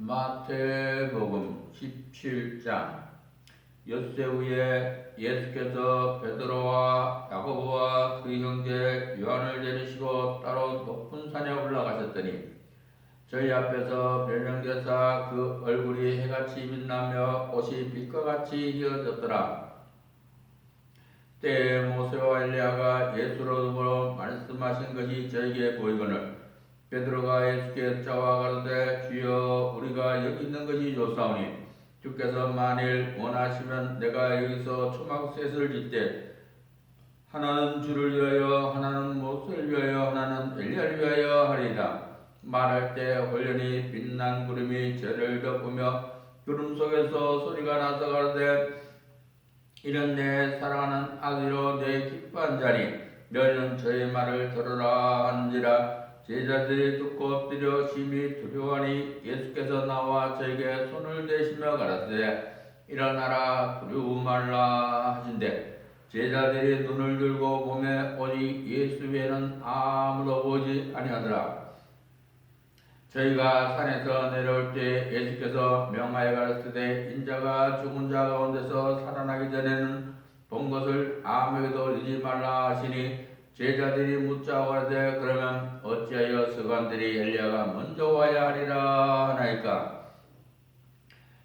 마태복음 17장. 엿새 후에 예수께서 베드로와 야고보와 그 형제 요한을 데리시고 따로 높은 산에 올라가셨더니 저희 앞에서 변형되사 그 얼굴이 해같이 빛나며 옷이 빛과 같이 휘어졌더라. 때에 모세와 엘리야가 예수로 더불어 말씀하신 것이 저에게 보이거늘 베드로가 예수께 여짜와 가로되 주여 우리가 여기 있는 것이 좋사오니 주께서 만일 원하시면 내가 여기서 초막셋을 짓되 하나는 주를 위하여 하나는 모세를 위하여 하나는 엘리야를 위하여 하리이다. 말할 때 홀연히 빛난 구름이 저를 덮으며 구름 속에서 소리가 나서 가로되 이는 내 사랑하는 아들이요 내 기뻐한 자니 너희는 저의 말을 들으라 한지라. 제자들이 듣고 엎드려 심히 두려워하니 예수께서 나와 저에게 손을 대시며 가라사대 일어나라 두려워 말라 하신대 제자들이 눈을 들고 보매 오직 예수 외에는 아무도 보지 아니하더라. 저희가 산에서 내려올 때 예수께서 명하여 가라사대 인자가 죽은 자 가운데서 살아나기 전에는 본 것을 아무에게도 이르지 말라 하시니 제자들이 묻자 가라되 그러면 어찌하여 서관들이 엘리야가 먼저 와야 하리라 하나이까.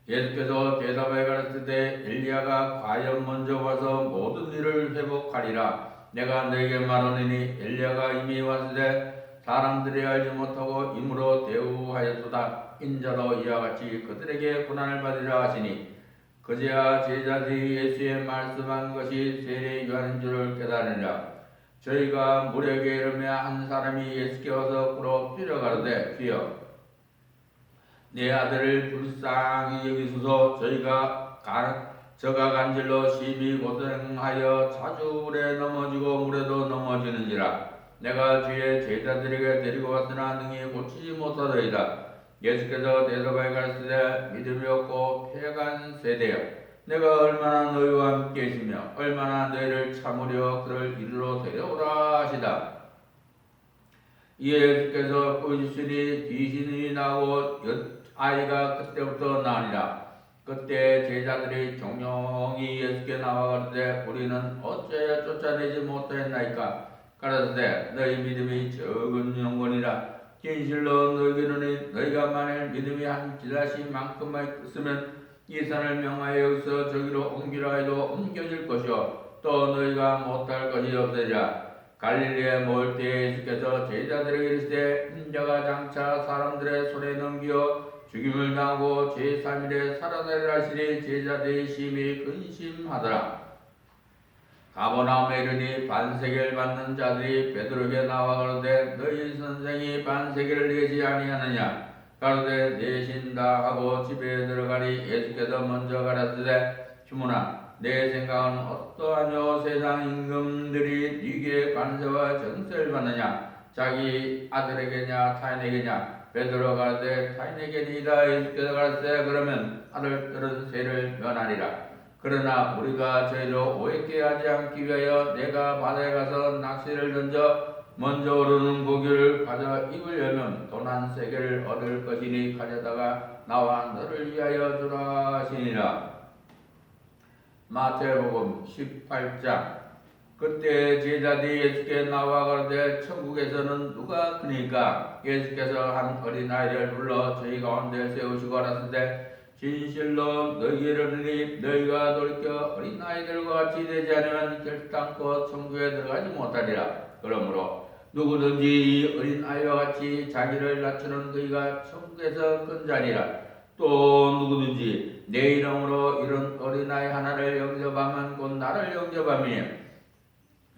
예수께서 대답하여 가라사대 엘리야가 과연 먼저 와서 모든 일을 회복하리라. 내가 너에게 말하노니 엘리야가 이미 왔으되 사람들이 알지 못하고 임으로 대우하였도다. 인자도 이와 같이 그들에게 고난을 받으리라 하시니 그제야 제자들이 예수의 말씀한 것이 세례 요한인 줄을 깨달으니라. 저희가 무리에게 이르며 한 사람이 예수께 와서 꿇어 엎드려 가로되 주여 내 아들을 불쌍히 여기소서. 저가 간질로 심히 고생하여 자주 물에 넘어지고 물에도 넘어지는지라. 내가 주의 제자들에게 데리고 왔으나 능히 고치지 못하더이다. 예수께서 대답하여 가라사대 믿음이 없고 패간 세대여 내가 얼마나 너희와 함께 계시며 얼마나 너희를 참으려 그를 이리로 데려오라 하시다. 이에 예수께서 보여주시니 귀신이 나고 아이가 그때부터 나으니라. 그때 제자들이 종용이 예수께 나와 가로되 우리는 어찌하여 쫓아내지 못하였나이까. 가라사대 너희 믿음이 적은 영혼이라. 진실로 너희에게는 너희가 만일 믿음이 한 지라시만큼만 있으면 이 산을 명하여 여기서 저기로 옮기라 해도 옮겨질 것이요 또 너희가 못할 것이 없으리라. 갈릴리에 모일 때에 예수께서 제자들에게 이르시되 인자가 장차 사람들의 손에 넘겨 죽임을 당하고 제3일에 살아나리라 하시니 제자들이 심히 근심하더라. 가버나움에 이르니 반세계를 받는 자들이 베드로에게 나와 가로되 너희 선생이 반세계를 내지 아니하느냐. 가로되 내신다 하고 집에 들어가니 예수께서 먼저 가라사대 시몬아 내 생각은 어떠하뇨. 세상 임금들이 네게 관세와 전세를 받느냐 자기 아들에게냐 타인에게냐. 베드로가 가로되 타인에게니이다. 예수께서 가라사대 그러면 아들들은 세를 면하리라. 그러나 우리가 저희를 오해케 하지 않기 위하여 내가 바다에 가서 낚시를 던져 먼저 오르는 고기를 가져 입을 열면 돈 한 세겔을 얻을 것이니 가져다가 나와 너를 위하여 주라 하시니라. 마태복음 18장. 그때 제자들이 예수께 나와 가로되 천국에서는 누가 크니까. 예수께서 한 어린아이를 불러 저희 가운데 세우시고 가라사대 진실로 너희에게 이르노니 너희가 돌이켜 어린아이들과 같이 되지 않으면 결단코 천국에 들어가지 못하리라. 그러므로 누구든지 이 어린아이와 같이 자기를 낮추는 그이가 천국에서 큰 자니라. 또 누구든지 내 이름으로 이런 어린아이 하나를 영접하면 곧 나를 영접하며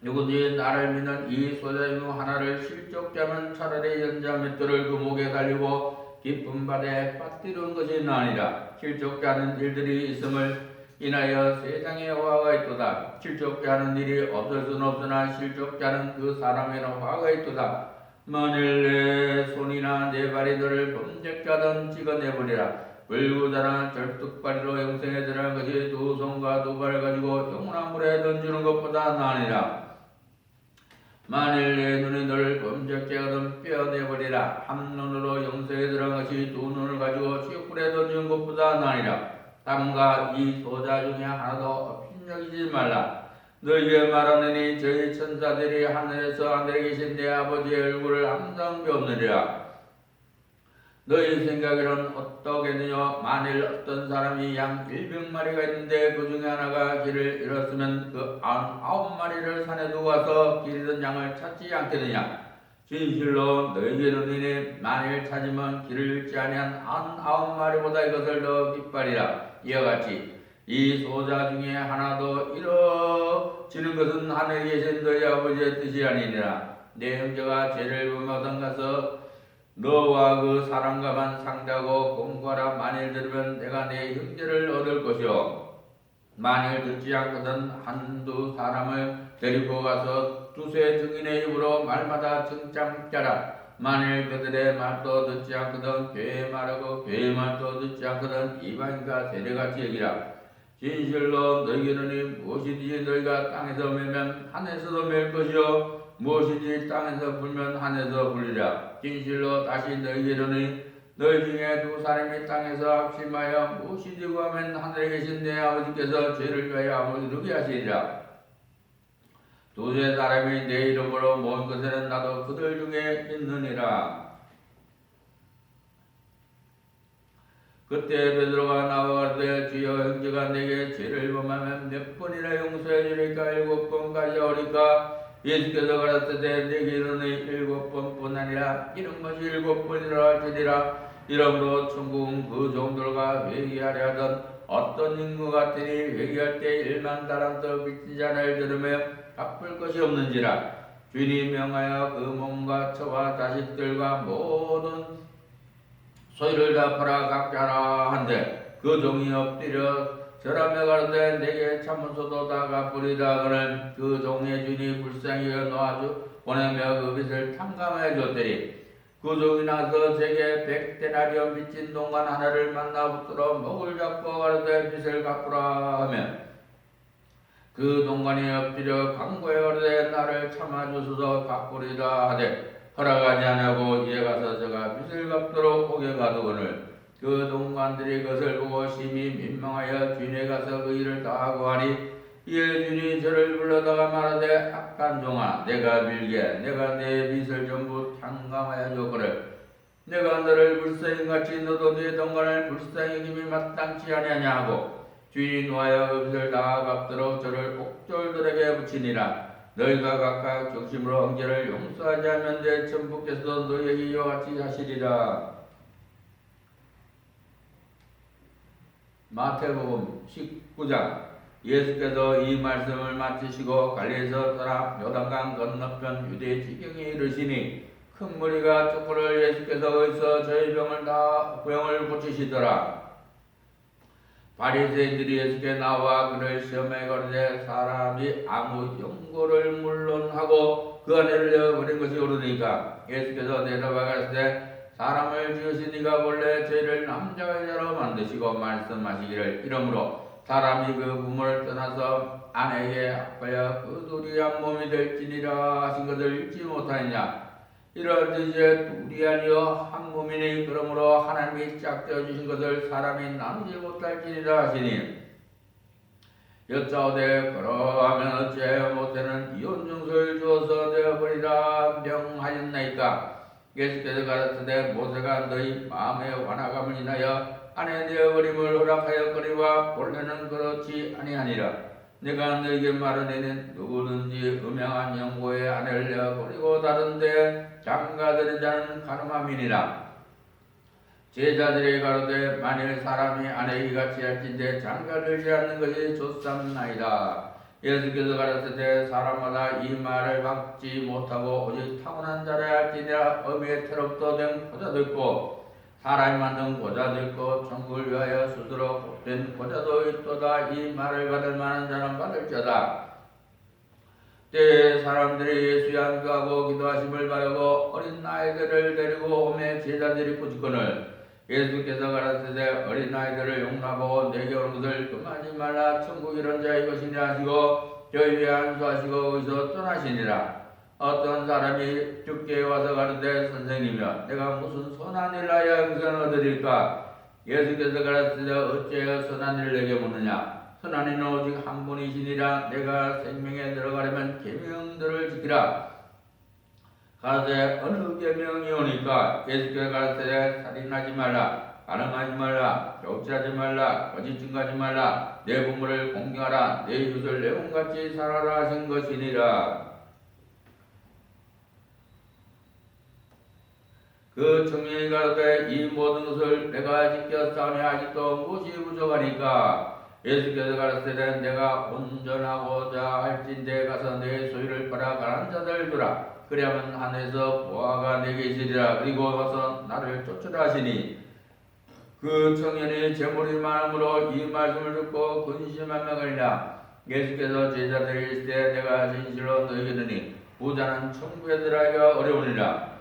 누구든지 나를 믿는 이 소자이모 하나를 실족자면 차라리 연자 맷돌을 그 목에 달리고 깊은 바다에 빠뜨리는 것이 나으니라. 실족지 않은 일들이 있음을 인하여 세상에 화가 있도다. 실족지 않은 일이 없을 수는 없으나 실족지 않은 그 사람에는 화가 있도다. 만일 내 손이나 내 발이 너를 범죄자든 찍어내버리라. 불구자나 절뚝발이로 영생에 들어간 것이 두 손과 두 발을 가지고 영원한 물에 던지는 것보다 나으니라. 만일 내 눈이 너를 범죄케 하거든 빼어내버리라. 한 눈으로 영생에 들어간 것이 두 눈을 가지고 시골에 던지는 것보다 나으리라. 삼가 이 소자 중에 하나도 업신여기지 말라. 너희에게 말하느니 저희 천사들이 하늘에서 하늘에 계신 내 아버지의 얼굴을 항상 배우느리라. 너희 생각에는 어떠겠느냐? 만일 어떤 사람이 양 100마리가 있는데 그 중에 하나가 길을 잃었으면 그 99마리를 산에 두고 와서 길 잃은 양을 찾지 않겠느냐? 진실로 너희에게 이르노니 만일 찾으면 길을 잃지 아니한 99마리보다 이것을 더 기뻐하리라. 이와 같이 이 소자 중에 하나도 잃어지는 것은 하늘에 계신 너희 아버지의 뜻이 아니니라. 내 형제가 죄를 범하던 가서 너와 그 사람과만 상대하고 공부하라. 만일 들으면 내가 내 형제를 얻을 것이요 만일 듣지 않거든 한두 사람을 데리고 가서 두세 증인의 입으로 말마다 증잠케 하라. 만일 그들의 말도 듣지 않거든 교회의 말하고 교회의 말도 듣지 않거든 이방인과 세례같이 여기라. 진실로 너희에게는 무엇이든지 너희가 땅에서 매면 하늘에서도 맬 것이요 무엇이든지 땅에서 불면 하늘에서 불리라. 진실로 다시 너희에게는 너희 중에 두 사람이 땅에서 합심하여 무엇이든지 구하면 하늘에 계신 내 아버지께서 죄를 위하여 아무리 누게 하시리라. 두세 사람이 내 이름으로 모인 것에는 나도 그들 중에 있느니라. 그때 베드로가 나와 가로되 주여 형제가 내게 죄를 범하면 몇 번이나 용서해 주리까? 7번까지 하오리까? 예수께서 가라사대 내게 이르노니 7번뿐 아니라 이런 것이 7번이라 할지니라. 이러므로 천국은 그 종들과 회개하려 하던 어떤 인구 같으니 회개할 때 1만 달란트 빚진 자를 들으며 갚을 것이 없는지라. 주인이 명하여 그 몸과 처와 자식들과 모든 소유를 다 팔아 갚자라 한데 그 종이 엎드려 절하며 가로되 내게 참으소도 다 갚으리라. 그는 그 종의 주인이 불쌍히 여겨 놓아주 보내며 그 빚을 탕감해 줬더니 그 종이 나서 제게 100데나리온 빚진 동관 하나를 만나 붙들어 목을 잡고 가로되 빚을 갚으라 하며 그 동관이 엎드려 간구해 가로되 나를 참아주소서 갚으리라 하되 허락하지 아니하고 이에 가서 저가 빚을 갚도록 옥에 가두거늘 그 동관들이 그것을 보고 심히 민망하여 주인에 가서 그 일을 다하고 하니 이에 주인이 저를 불러다가 말하되 악한 종아 내가 밀게 내가 내 빚을 전부 탕감하여 줬거늘 내가 너를 불쌍히 같이 너도 네 동관을 불쌍히 여김이 마땅치 아니하냐 하고 주인이 노하여 그 빚을 다 갚도록 저를 옥졸들에게 붙이니라. 너희가 각각 정심으로 형제를 용서하지 않으면 내 천부께서도 너희에게 이와 같이 하시리라. 마태복음 19장. 예수께서 이 말씀을 마치시고 갈릴리에서 떠나 요단강 건너편 유대 지경에 이르시니 큰 무리가 쫓고를 예수께서 어디서 저희 병을 고치시더라. 바리새인들이 예수께 나와 그를 시험해 가로되 사람이 아무 연고를 물론하고 그 아내를 내어버린 것이 옳으니까? 예수께서 대답하여 가로되 사람을 지으신 이가 본래 죄를 남자와 여자로 만드시고 말씀하시기를 이러므로 사람이 그 부모를 떠나서 아내에게 합하여 그 둘이 한 몸이 될지니라 하신 것을 읽지 못하느냐? 이러한 이제 둘이 아니여 한 몸이니 그러므로 하나님이 짝되어 주신 것을 사람이 나누지 못할지니라 하시니 여짜오되 그러하면 어찌하여 모세는 이혼 증서를 주어서 내어버리라 명하였나이까? 예수께서 가라사대 모세가 너희 마음의 완악함을 인하여 아내 내어버림을 허락하였거니와 본래는 그렇지 아니하니라. 내가 너에게 말하노니 누구든지 음양한 영고의 아내를 내어버리고 다른데 장가드는 자는 가늠함이니라. 제자들이 가로되 만일 사람이 아내에게 같이 할진대 장가들지 않는 것이 좋삼나이다. 예수께서 가라사대 사람마다 이 말을 받지 못하고 오직 타고난 자라 할지니라. 어미의 태롭도 된 고자도 있고 사람이 만든 고자도 있고 천국을 위하여 스스로 복된 고자도 있도다. 이 말을 받을 만한 자는 받을지어다. 때에 사람들이 예수에 안수하고 기도하심을 바라고 어린 아이들을 데리고 오매 제자들이 꾸짖거늘 예수께서 가라사대 어린 아이들을 용납하고 내게 오는 것을 금하지 말라. 천국 이런 자의 것이냐 하시고 저희 위에 안수하시고 거기서 떠나시니라. 어떤 사람이 죽게 와서 가르되 선생님이여 내가 무슨 선한 일 하여 영생을 얻으리까? 예수께서 가르치되 어찌하여 선한 일을 내게 묻느냐? 선한 이는 오직 한 분이시니라. 내가 생명에 들어가려면 계명들을 지키라. 가르되 어느 계명이 오니까? 예수께서 가르치되 살인하지 말라, 간음하지 말라, 격치하지 말라, 거짓 증거하지 말라, 내 부모를 공경하라, 내 이웃을 내 몸같이 살아라 하신 것이니라. 그 청년이 가로되 이 모든 것을 내가 지켰사오니 아직도 무엇이 부족하니까? 예수께서 가르치되 내가 온전하고자 할진대 가서 내 소유를 팔아 가난한 자들 주라. 그리하면 하늘에서 보화가 내게 있으리라. 그리고 와서 나를 쫓으라 하시니 그 청년이 재물이 많음으로 이 말씀을 듣고 근심하며 가니라. 예수께서 제자들에게 이르시되 내가 진실로 너희에게 이르노니 부자는 천국에 들어가기가 어려우니라.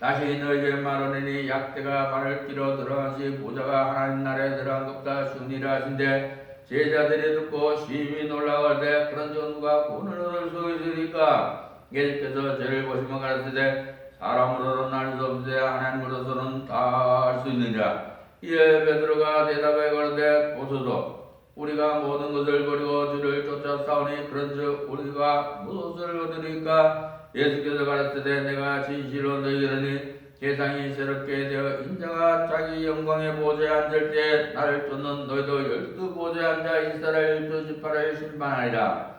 다시 너희에게 말하노니 약대가 말을 끼러 들어간시 부자가 하나님 나라에 들어간 것보다 쉬우니라 하신대 제자들이 듣고 심히 놀라가되 그런즉 누가 구원을 얻을 수 있으리까? 예수께서 저를 보시며 가르치되 사람으로는 알 수 없으되 하나님으로서는 다 알 수 있느니라. 이에 베드로가 대답하여 가로되 보소서 우리가 모든 것을 버리고 주를 쫓아 싸우니 그런즉 우리가 무엇을 얻으리까? 예수께서 가르치되 내가 진실로 너희에게 이르노니 세상이 새롭게 되어 인자가 자기 영광의 보좌에 앉을 때 나를 쫓는 너희도 12보좌에 앉아 이스라엘 12지파를 심판하리라.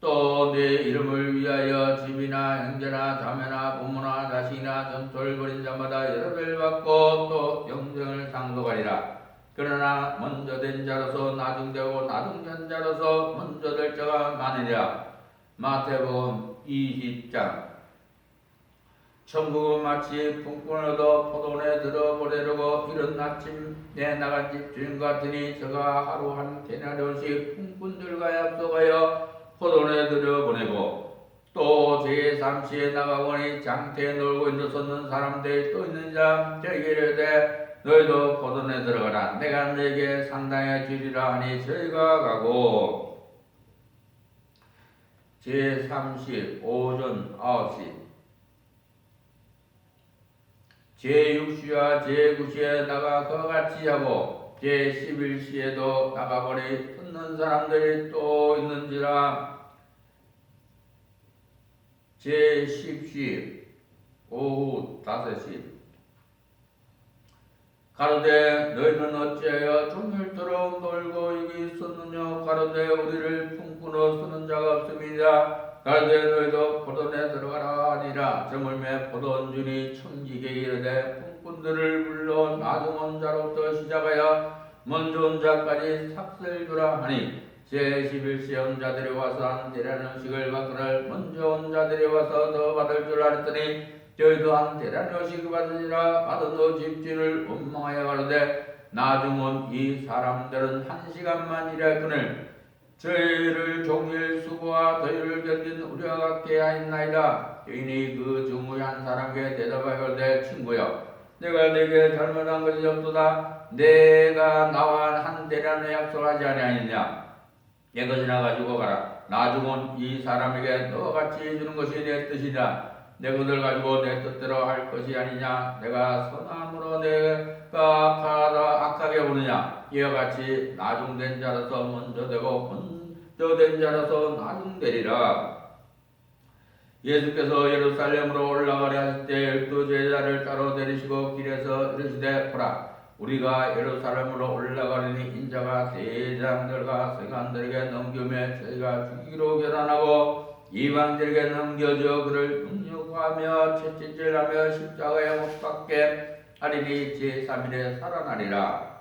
또 내 이름을 위하여 집이나 형제나 자매나 부모나 자식이나 전토를 벌인 자마다 여러 배를 받고 또 영생을 상속하리라. 그러나 먼저 된 자로서 나중되고 나중된 자로서 먼저 될 자가 많으리라. 마태복음 20장. 천국은 마치 품꾼을 얻어 포도원에 들어보내려고 이른 아침에 나간 집 주인 같으니 저가 하루 한 데나리온씩 품꾼들과 약속하여 포도원에 들여보내고 또 제3시에 나가보니 장터에 놀고 있는 사람들이 또 있느니라. 저에게 이르되 너희도 포도원에 들어가라. 내가 너에게 상당히 주리라 하니 저희가 가고 제3시 오전 9시 제6시와 제9시에 나가 그와 같이 하고 제11시에도 나가보니 듣는 사람들이 또 있는지라. 제10시 오후 5시 가로되 너희는 어찌하여 종일토록 놀고 여기 있었느냐? 가로되 우리를 품꾼으로 쓰는 자가 없음이니라. 가로되 너희도 포도원에 들어가라 하니라. 저물매 포도원 주인이 청지기에게 이르되 품꾼들을 불러 나중 온 자로부터 시작하여 먼저 온 자까지 삭슬 주라 하니 제11시에 온 자들이 와서 한 대라는 음식을 받거늘 먼저 온 자들이 와서 더 받을 줄 알았더니 저희도 한 대라는 음식을 받으니라. 받은 후 집주인을 원망하여 가로되 나중 온 이 사람들은 1시간만 일했거늘 저희를 종일 수고와 더위를 견딘 우리와 같게 하였나이다. 여인이 그 중의 한 사람에게 대답하여 가로되 친구여 내가 네게 잘못한 것이 없도다. 내가 나와 한 대라는 약속하지 아니하였느냐? 내 것이나 가지고 가라. 나중 온 이 사람에게 너와 같이 해주는 것이 내 뜻이다. 내 것을 가지고 내 뜻대로 할 것이 아니냐? 내가 선함으로 내가 악하게 보느냐? 이와 같이 나중된 자로서 먼저 되고 먼저 된 자로서 나중되리라. 예수께서 예루살렘으로 올라가려 하실 때 12제자를 따로 데리시고 길에서 이르시되 보라 우리가 예루살렘으로 올라가려니 인자가 세장들과 세관들에게 넘기며 저희가 죽이기로 결단하고 이방들에게 넘겨져 그를 능욕하며 채찍질하며 십자가에 못 박게 하리니 제3일에 살아나리라.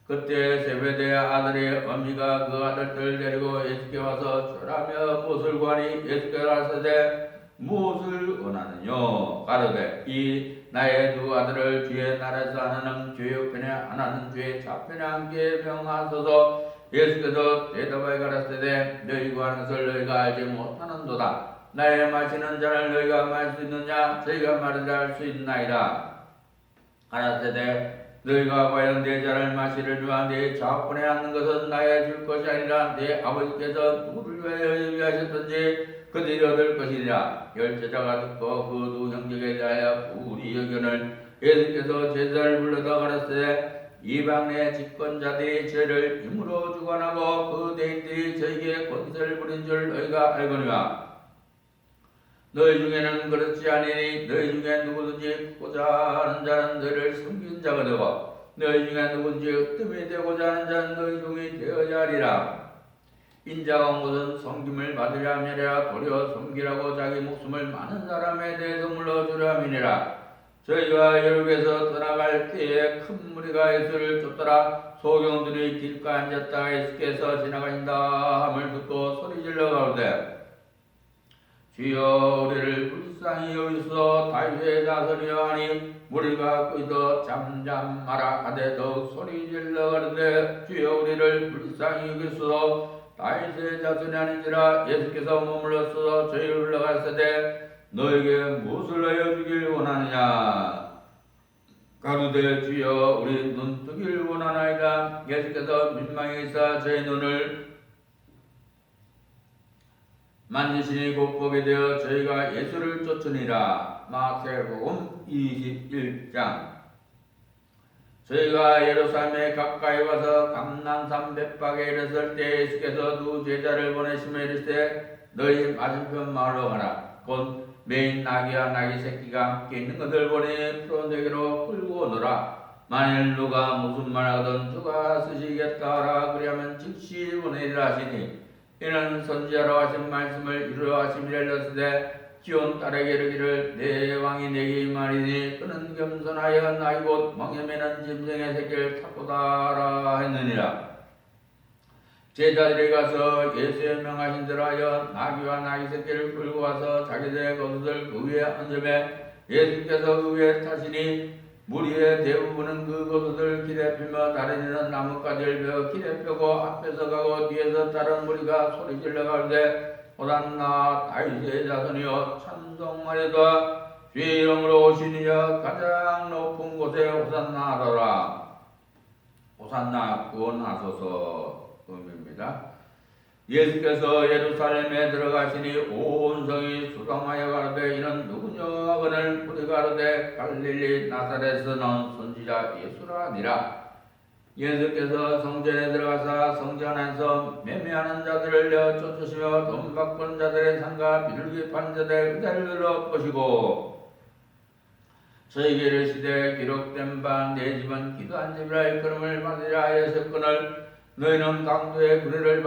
그때 세베대의 아들의 어미가 그 아들들을 데리고 예수께 와서 절하며 무엇을 구하니 예수께서 가르치되 무엇을 원하느뇨? 가로되 이 나의 두 아들을 주의 나라에서 하나는 주의 우편에 하나는 주의 좌편에 함께 명하소서. 예수께서 대답하여 가르치되 너희 구하는 것을 너희가 알지 못하는도다. 나의 마시는 잔을 너희가 마실 수 있느냐? 저희가 마르지 할 수 있나이다. 가르치되 너희가 과연 내 잔을 마시려니와 내 좌편에 앉는 것은 나의 줄 것이 아니라 내 아버지께서 누구를 위하여 예비하셨던지 그들이 얻을 것이니라. 열제자가 듣고 그 두 형제에 대하여 우리 의견을 예수께서 제자를 불러다 가라사대 이방 내 집권자들이 죄를 힘으로 주관하고 그 대인들이 저에게 권세를 부린 줄 너희가 알거니와 너희 중에는 그렇지 아니니 너희 중에 누구든지 고자 하는 자는 너희를 섬긴 자가 되고 너희 중에 누구든지 으뜸이 되고자 하는 자는 너희 종이 되어야 하리라. 인자가 무슨 섬김을 받으려 함이라 도리어 섬기라고 자기 목숨을 많은 사람에 대해서 물러주려 함이니라. 저희가 여름에서 떠나갈 때에 큰 무리가 예수를 쫓더라. 소경들이 길가에 앉았다가 예수께서 지나가신다 함을 듣고 소리질러 가로되 주여 우리를 불쌍히 여기소서 다윗의 자손이여 하니 무리가 끄이더 잠잠하라 하되 더욱 소리질러 가로되 주여 우리를 불쌍히 여기소서 다윗의 자손이 아닌지라. 예수께서 머물러서 저희를 불러가시되 너에게 무엇을 하여 주길 원하느냐 가로되 주여 우리 눈 뜨길 원하나이다. 예수께서 민망히 있어 저희 눈을 만지시니 곧 보게 되어 저희가 예수를 쫓으니라. 마태복음 21장. 저희가 예루살렘에 가까이 와서 감난산 벳박에 이르렀을 때 예수께서 두 제자를 보내시며 이르시되 너희 맞은편 마을로 가라. 곧 매인 나귀와 나귀 새끼가 함께 있는 것을 보니 풀어내기로 끌고 오너라. 만일 누가 무슨 말하거든 주가 쓰시겠다 하라. 그리하면 즉시 보내리라 하시니 이는 선지자로 하신 말씀을 이루어 하심이라. 일렀으되 지온 딸에게 이르기를 내 왕이 내게 임하리니 그는 겸손하여 나이 곧 멍에 매는 짐승의 새끼를 타고다라 했느니라. 제자들이 가서 예수의 명하신 대로 하여 나귀와 나귀 새끼를 끌고 와서 자기들의 겉옷을 그 위에 얹으매 예수께서 그 위에 타시니 무리의 대부분은 그 겉옷을 길에 펴며 다른 이는 나뭇가지를 베어 길에 펴고 앞에서 가고 뒤에서 다른 무리가 소리질러 가로되 호산나 다윗의 자손이여 찬송하리다. 주의 이름으로 오신 이여 가장 높은 곳에 호산나 하라. 호산나 구원하소서 의미입니다. 예수께서 예루살렘에 들어가시니 온 성이 수상하여 가로되 이는 누구냐 하거늘 무리가 가로되 갈릴리 나사렛에서 나온 선지자 예수라니라. 예수께서 성전에 들어가사 성전 안에서 매매하는 자들을 내어 쫓으시며 돈 바꾼 자들의 상과 비둘기 파는 자들의 의자를 들어 보시고 저에게 이르시되 기록된 바 내 집은 기도한 집이라 일컬음을 받으려 하였거늘 너희는 강도의 구리를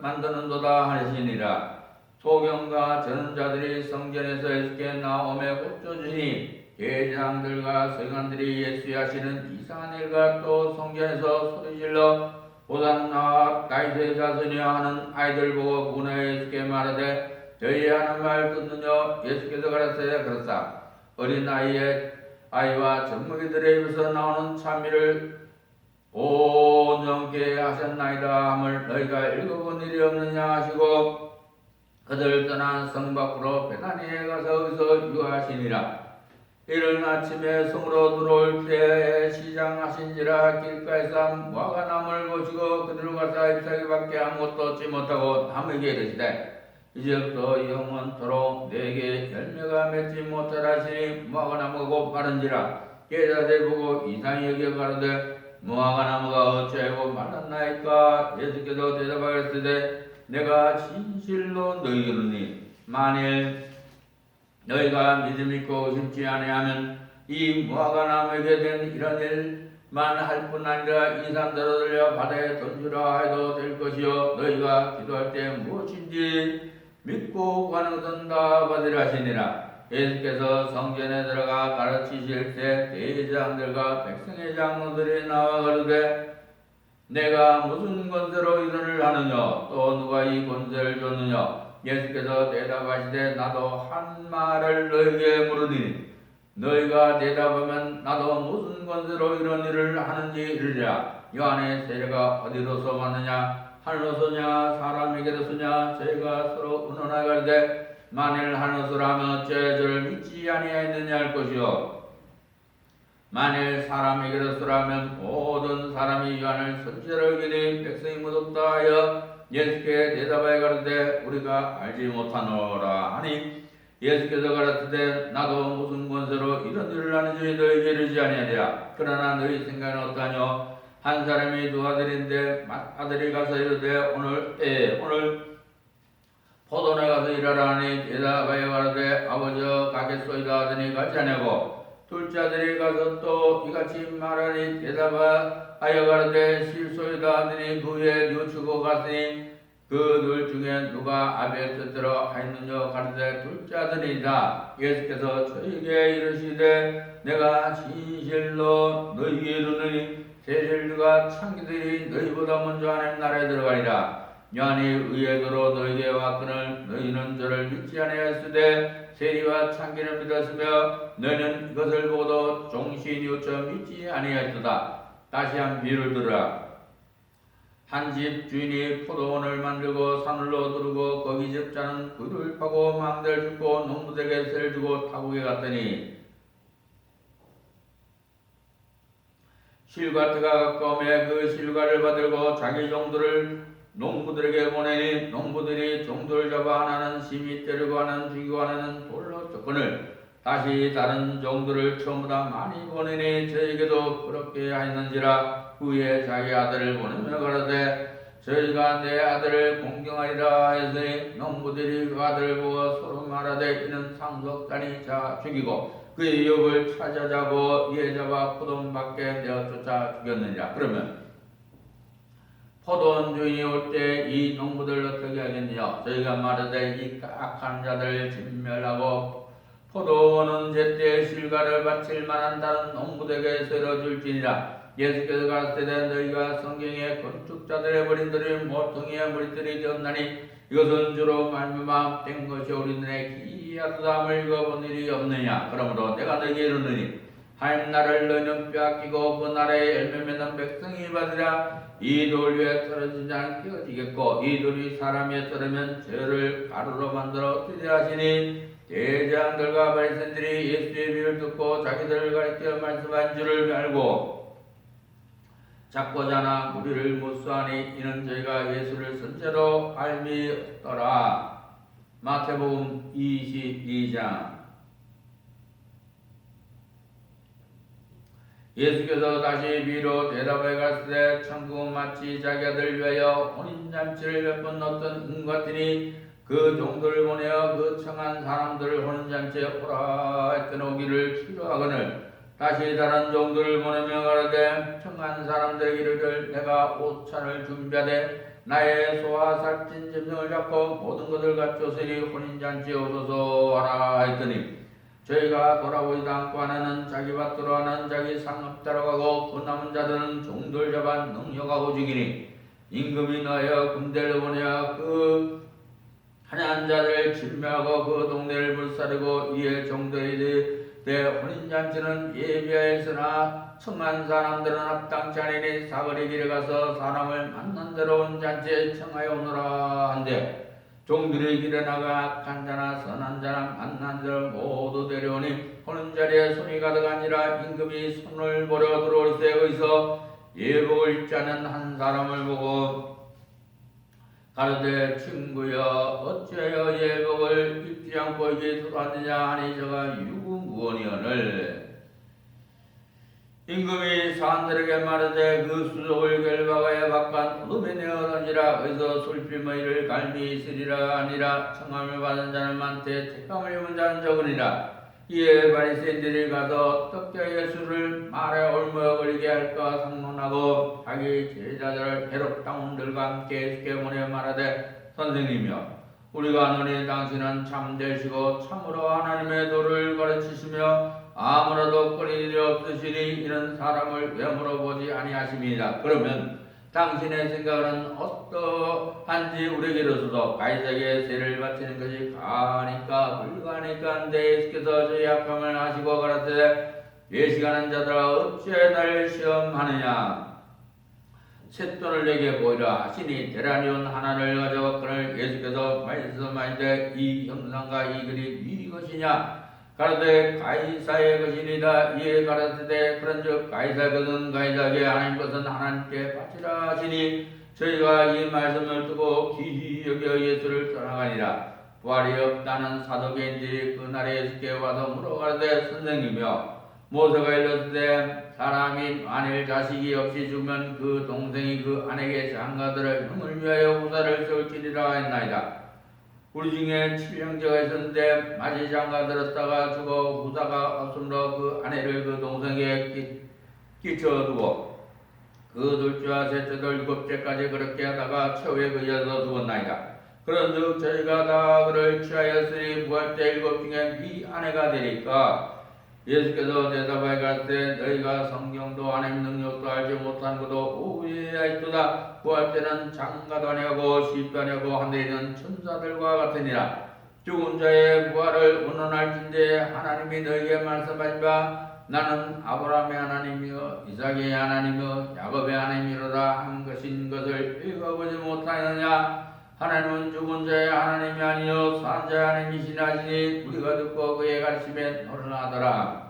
만드는도다 하시니라. 소경과 전자들이 성전에서 예수께 나오매 곱줘주니 대장들과 서기관들이 예수의 하시는 이상한 일과 또 성전에서 소리질러 호산나 다윗의 자손이여 하는 아이들 보고 분하여 예수께 말하되 저희 하는 말 듣느냐. 예수께서 가라사대 그렇사 어린 아이와 젖먹이들의 입에서 나오는 찬미를 온전케 하셨나이다 함을 너희가 읽어본 일이 없느냐 하시고 그들 떠난 성 밖으로 베다니에 가서 거기서 유하시니라. 이른 아침에 성으로 들어올 때 시장하신지라 길가에서 무화과 나무를 보시고 그들로 가서 잎사귀밖에 아무것도 얻지 못하고 나무에게 이르시되 이제부터 영원토록 내게 열매가 맺지 못하라 하시니 무화과 나무가 곧 마른지라. 제자들 보고 이상히 여겨 가로되 무화과 나무가 어찌하여 말랐나이까. 예수께서 대답하시되 내가 진실로 너희에게 이르노니 만일 너희가 믿음 있고 심지 아니하면 이 무화과 나무에게 된 이런 일만 할 뿐 아니라 이 산더러 들려 바다에 던지라 해도 될 것이요 너희가 기도할 때 무엇인지 믿고 구하는 것은 다 받으라 하시니라. 예수께서 성전에 들어가 가르치실 때 대장들과 백성의 장로들이 나와 가로되 내가 무슨 권세로 이런 일을 하느냐 또 누가 이 권세를 줬느냐. 예수께서 대답하시되 나도 한 말을 너희에게 물으니 너희가 대답하면 나도 무슨 권세로 이런 일을 하는지 이르리라. 요한의 세례가 어디로서 왔느냐 하늘로서냐 사람에게로서냐. 저희가 서로 의논하여 가로되 만일 하늘로서라면 어찌하여 저를 믿지 아니하였느냐 할 것이요 만일 사람에게로 쓰라면 모든 사람이 요한을 선지자로 여기니 백성이 무섭다 하여 예수께 대답하여 가로되 우리가 알지 못하노라 하니 예수께서 가라사대 나도 무슨 권세로 이런 일을 하는지 너희에게 이르지 아니하리라. 그러나 너희 생각은 어떠하뇨? 한 사람이 두 아들인데 아들이 가서 이르되 오늘 포도원에 가서 일하라 하니 대답하여 가로되 아버지여 가겠소이다 하더니 가지 아니하고 둘째 아들이 가서 또 이같이 말하니 대답하여 가로되 실소이다 하더니 그 후에 뉘우치고 갔으니 그 둘 중에 누가 아벨 뜻대로 하였느냐 가로되 둘째 아들이다. 예수께서 저에게 이르시되 내가 진실로 너희에게 이르노니 세일들과 창기들이 너희보다 먼저 하나님 나라에 들어가리라. 요한이 의에도로 너희에게 왔거늘 너희는 저를 믿지 아니하였으되 세리와 창기를 믿었으며 너희는 이것을 보고도 종시 뉘우쳐 믿지 아니하였도다. 다시 한 비유를 들으라. 한 집 주인이 포도원을 만들고 산으로 두르고 거기 집자는 굴을 파고 망대를 줍고 농부들에게 쇠를 주고 타국에 갔더니 실과터가 가까우매 그 실과를 받들고 자기 종들을 농부들에게 보내니 농부들이 종들을 잡아 하나는 심히 때리고 하나는 죽이고 하나는 돌로 쫓거늘 다시 다른 종들을 처음보다 많이 보내니 저에게도 그렇게 하였는지라. 후에 자기 아들을 보내며 가라되 저희가 내 아들을 공경하리라 하였으니 농부들이 그 아들을 보고 서로 말하되 이는 상속자니 자 죽이고 그의 욕을 찾아잡고 이에 잡아 포도원 밖에 내어 쫓아 죽였느니라. 그러면 포도원 주인이 올 때 이 농부들 어떻게 하겠느냐? 저희가 말하되 이 악한 자들 진멸하고 포도원은 제때 실과를 바칠 만한 다른 농부들에게 세워 줄지니라. 예수께서 가라사대 너희가 성경에 건축자들의 머리들이 모퉁이의 머리들이 되었나니 이것은 주로 말미암아 된 것이 우리들의 기이하다함을 읽어본 일이 없느냐. 그러므로 내가 너희에게 이르노니 하나님 나라를 너희는 빼앗기고 그 나라에 열매 맺는 백성이 받으라. 이 돌 위에 떨어지지 않게 깨어지겠고 이 돌이 사람 위에 떨어지면 죄를 가루로 만들어 엎드리라 하시니 대장들과 바리새인들이 예수의 비유를 듣고 자기들을 가리켜 말씀한 줄을 알고 작고자나 무리를 못수하니 이는 저희가 예수를 선제로 알미 없더라. 마태복음 22장. 예수께서 다시 비로 대답하여 가시되 천국은 마치 자기 아들을 위하여 혼인잔치를 몇 번 넣었던 인 같으니 그 종들을 보내어 그 청한 사람들을 혼인잔치에 오라 했던 오기를 치료하거늘 다시 다른 종들을 보내며 가라되 청한 사람들에게 이르기를 내가 옷찬을 준비하되 나의 소와 살찐 짐승을 잡고 모든 것을 갖추었으니 혼인잔치에 오소서 하라 했더니 저희가 돌아보지도 않고 하나는 자기 밭으로 하나는 자기 상업 따라가고 그 남은 자들은 종들 잡아 능욕하고 죽이니 임금이 너여 군대를 보내어 그 하나한 자를 진멸하고 그 동네를 불사르고 이에 종들이 내 혼인잔치는 예비하였으나 청한 사람들은 합당치 아니니 사거리 길에 가서 사람을 만난 대로 온 잔치에 청하여 오너라 한데 종들이 길에 나가 악한 자나 선한 자나 만난 자를 모두 데려오니 보는 자리에 손이 가득하니라. 임금이 손을 보려 들어오리세 어디서 예복을 입지 않은 한 사람을 보고 가로되 친구여 어찌하여 예복을 입지 않고 여기 들어왔느냐 하니 저가 유무원이오늘 임금이 사람들에게 말하되 그 수족을 결박하여 바깥 어둠에 내어 던지라. 어디서 술필머리를 갈미 있으리라 하니라. 청함을 받은 자는 많되 택감을 입은 자는 적으니라. 이에 바리새인들이 가서 어떻게 예수를 말에 옮겨 걸리게 할까 상론하고 자기 제자들을 헤롯 당원들과 함께 예수께 보내 말하되 선생님이여 우리가 아노니 당신은 참되시고 참으로 하나님의 도를 가르치시며 아무라도 꺼릴 일이 없으시니 이는 사람을 외모로 보지 아니하심이니라. 그러면 당신의 생각은 어떠한지 우리에게 이르소서. 가이사에게 세를 바치는 것이 가하니까 불가하니까 한데 예수께서 저희 악함을 하시고 가라사대 예식하는 자들아 어찌 나를 시험하느냐. 쇳돈을 내게 보이라 하시니 데나리온 하나를 가져갔거늘 예수께서 말씀하시되 이 형상과 이 글이 네 것이냐. 가라되 가이사의 것이니라. 이에 가라사대 그런즉 가이사의 것은 가이사에게, 하나님 것은 하나님께 바치라 하시니 저희가 이 말씀을 듣고 기히 여겨 예수를 떠나가니라. 부활이 없다는 사두개인들이 그날에 예수께 와서 물어가라되 선생님이여, 모세가 일렀을 사람이 만일 자식이 없이 죽으면 그 동생이 그 아내에게 장가들을 형을 위하여 후사를 세울지니라 했나이다. 우리 중에 칠형제가 있었는데 마치 장가들었다가 죽어 후사가 없으므로 그 아내를 그 동생에게 끼쳐두고 그 둘째와 셋째들 일곱째까지 그렇게 하다가 최후에 그이어서 죽었나이다. 그런즉 저희가 다 그를 취하였으니 부활 때 일곱 중에 네 아내가 되리까. 예수께서 대답하여 가라사대 너희가 성경도 하나님 능력도 알지 못한 것도 오해하였도다. 부활 때는 장가도 아니하고 시집도 아니하고 하늘에 있는 천사들과 같으니라. 죽은 자의 부활을 원언할진대 하나님이 너희에게 말씀하신 바 나는 아브라함의 하나님이여 이삭의 하나님이여 야곱의 하나님이로다 한 것인 것을 읽어보지 못하느냐. 하나님은 죽은 자의 하나님이 아니요 산 자의 하나님이시라 하시니 우리가 듣고 그의 가르침에 놀라더라.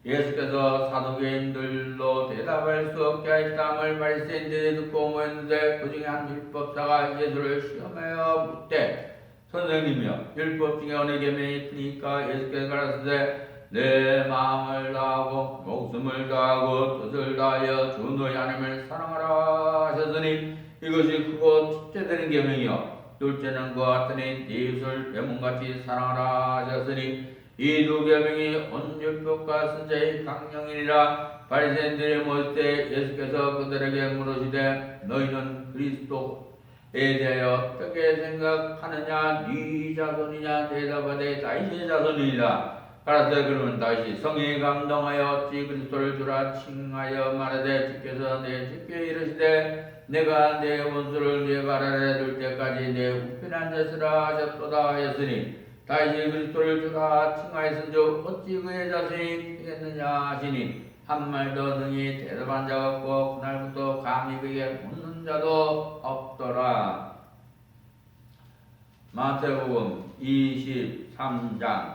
예수께서 사두개인들로 대답할 수 없게 하였다함을 바리새인들이 듣고 모였는데 그 중에 한 율법사가 예수를 시험하여 묻되 선생님이여, 율법 중에 어느 계명이 크니까? 예수께서 가라사대 내 마음을 다하고 목숨을 다하고 뜻을 다하여 주 너희 하나님을 사랑하라 하셨으니 이것이 크고 첫째 되는 계명이요 둘째는 그와 같으니 네 이웃을 내 몸같이 사랑하라 하셨으니 이 두 계명이 온 율법과 선자의 강령이니라. 바리새인들이 모일 때 예수께서 그들에게 물으시되 너희는 그리스도에 대하여 어떻게 생각하느냐? 네 자손이냐? 대답하되 다윗의 자손이니라. 가라사대 그러면 다윗이 성령에 감동하여 어찌 그리스도를 주라 칭하여 말하되 주께서 주께 이르시되 내가 내 원수를 네 발 아래 둘 때까지 내 우편에 앉으시라 하셨도다 하였으니 다윗이 그리스도를 주라 칭하였은즉 어찌 그의 자손이 되겠느냐 하시니 한 말도 능히 대답한 자가 없고 그날부터 감히 그에게 묻는 자도 없더라. 마태복음 23장.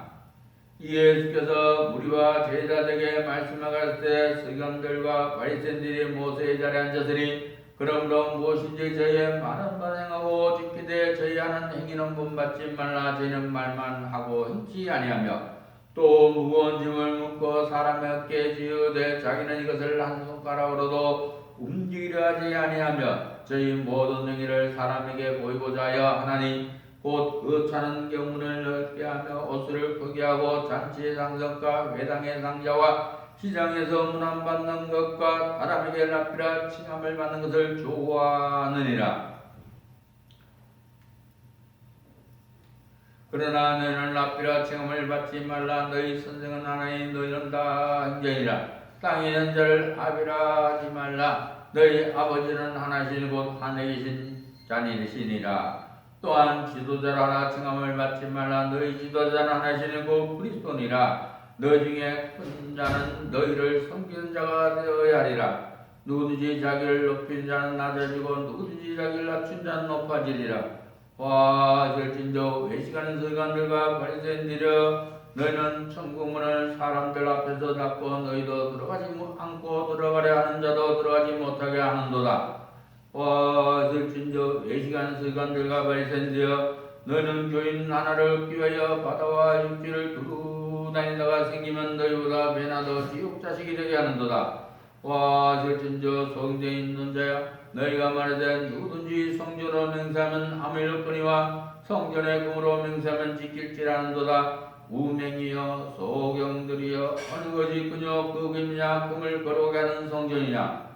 예수께서 무리와 제자들에게 말씀하시되 서기관들과 바리새인들이 모세의 자리에 앉았으니 그러므로 무엇인지 저희의 말은 반행하고 지키되 저희 하는 행위는 본받지 말라. 저희는 말만 하고 행치 아니하며 또 무거운 짐을 묶고 사람의 어깨에 지우되 자기는 이것을 한 손가락으로도 움직이려 하지 아니하며 저희 모든 행위를 사람에게 보이고자 하여 하나니 곧 그 차는 경문을 넓게 하며 옷을 크게 하고 잔치의 상석과 회당의 상자와 시장에서 문안받는 것과 사람에게 랍비라 칭함을 받는 것을 좋아하느니라. 그러나 너희는 랍비라 칭함을 받지 말라. 너희 선생은 하나님 너희는 다 형제니라. 땅에 있는 자를 아비라 하지 말라. 너희 아버지는 하나신 곧 하늘에 계신 자니시니라. 또한 지도자를 하나 칭함을 받지 말라. 너희 지도자는 하나시니 곧 그리스도니라. 너희 중에 큰 자는 너희를 섬기는 자가 되어야 하리라. 누구든지 자기를 높인 자는 낮아지고 누구든지 자기를 낮춘 자는 높아지리라. 와 절진저 외식하는 서기관들과 바리새인들이여, 너희는 천국문을 사람들 앞에서 닫고 너희도 들어가지 않고 들어가려 하는 자도 들어가지 못하게 하는도다. 와 절진저 외식하는 서기관들과 바리새인들이여, 너희는 교인 하나를 귀하여 바다와 육지를 두루 다니다가 생기면 너희보다 배나 더 지옥 자식이 되게 하는도다. 와 절진저 속인되어 있는 자야, 너희가 말하되 누구든지 성전으로 맹세하면 하멜로거니와 성전의 금으로 맹세하면 지킬지라는도다. 우맹이여 소경들이여, 어느 것이 그녀 그 금이냐 금을 거룩하게 하는 성전이냐.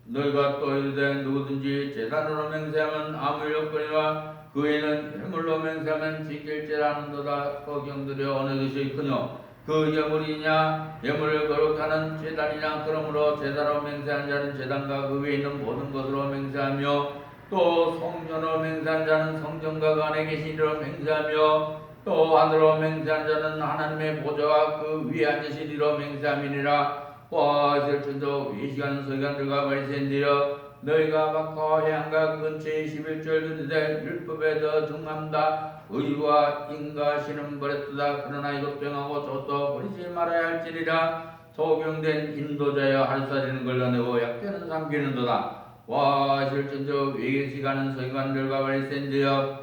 너희가 또 이르되 누구든지 제단으로 맹세하면 아무일거니와 그 외에는 예물로 맹세하면 지킬지라는도다. 소경들이여, 어느 것이 그녀 그 예물이냐 예물을 거룩하는 제단이냐. 그러므로 제단으로 맹세한 자는 제단과 그 외에 있는 모든 것으로 맹세하며 또 성전으로 맹세한 자는 성전과 그 안에 계신 이로 맹세하며 또 하늘로 맹세한 자는 하나님의 보좌와 그 위에 앉으신 이로 맹세함이니라. 와 절천도 외식하는 서기관들과 바리새인들이여, 너희가 막과 해안가 근처에 11절 듣는데 율법에 더 중함다. 의와 인가시는 버렸도다. 그러나 이것도 행하고 저것도 버리지 말아야 할지니라. 소경된 인도자여 할사지는 걸러내고 약대는 삼키는도다. 와 실전저 외계 시간은 서기관들과 바리새인되어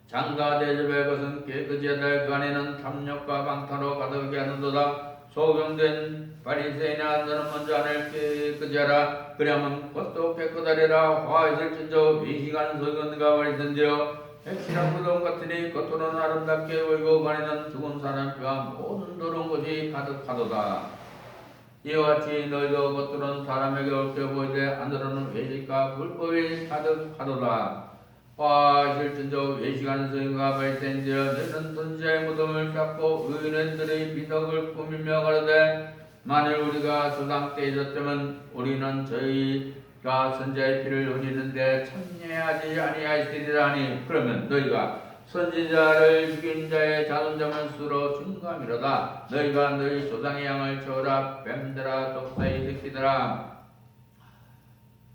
장가 대접의 것은 깨끗이 하되 그 안에는 탐욕과 방탕으로 가득하게 하는도다. 소경된 바리새인아 너는 먼저 안을 깨끗이 하라. 그리하면 겉도 깨끗하리라. 화 실전저 외시간 서기관들과 바리새인되어 핵실한 무덤 같으니 겉으로는 아름답게 보이고 그 안에는 죽은 사람 뼈와 모든 더러운 것이 가득하도다. 이와 같이 너희도 겉으로는 사람에게 옳게 보이되 안으로는 외식과 불법이 가득하도다. 화 실전적 외식하는 성인과 바리새인들여 너희는 선지자의 무덤을 쌓고 의인들의 비석을 꾸미며 가로되 만일 우리가 조상 때 잊었다면 우리는 저희가 선지자의 피를 흘리는데 참여하지 아니하였으리라 하니 그러면 너희가 선지자를 죽인 자의 자손자만 수로 증감이로다. 너희가 너희 조상의 양을 채우라. 뱀들아 독사의 새끼들아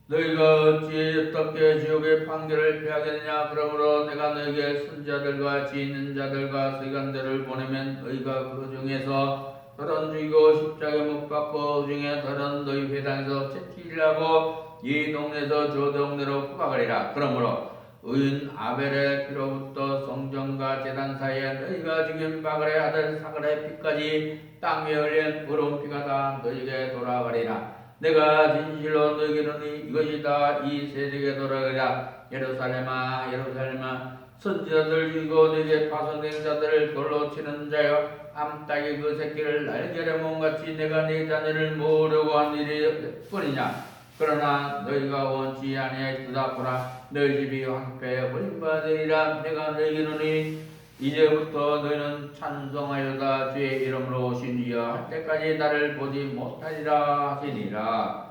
너희가 어찌 어떻게 지옥의 판결을 피하겠느냐. 그러므로 내가 너희에게 선지자들과 지혜 있는 자들과 서기관들을 보내면 너희가 그 중에서 더러운 죽이고 십자가에 못 박고 그 중에 더러운 너희 회당에서 채찍질하고 이 동네에서 저 동네로 구박하리라. 그러므로 의인 아벨의 피로부터 성전과 제단 사이에 너희가 죽인 바글의 아들 사글의 피까지 땅 위에 흘린 더러운 피가 다 너희에게 돌아가리라. 내가 진실로 너희에게 이르노니 이것이 다 이 세대에게 돌아가리라. 예루살렘아 예루살렘아 선지자들 죽이고 너희의 파손된 자들을 돌로 치는 자여 암탉이 그 새끼를 날개를 몸같이 내가 네 자녀를 모으려고 한 일이 뿐이냐. 그러나 너희가 원치 아니하였도다. 보라 너희 집이 황폐해 버림받으리라. 내가 너희에게 이르노니 이제부터 너희는 찬송하여다. 주의 이름으로 오신 이여 할 때까지 나를 보지 못하리라 하시니라.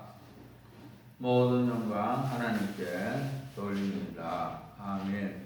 모든 영광 하나님께 돌립니다. 아멘.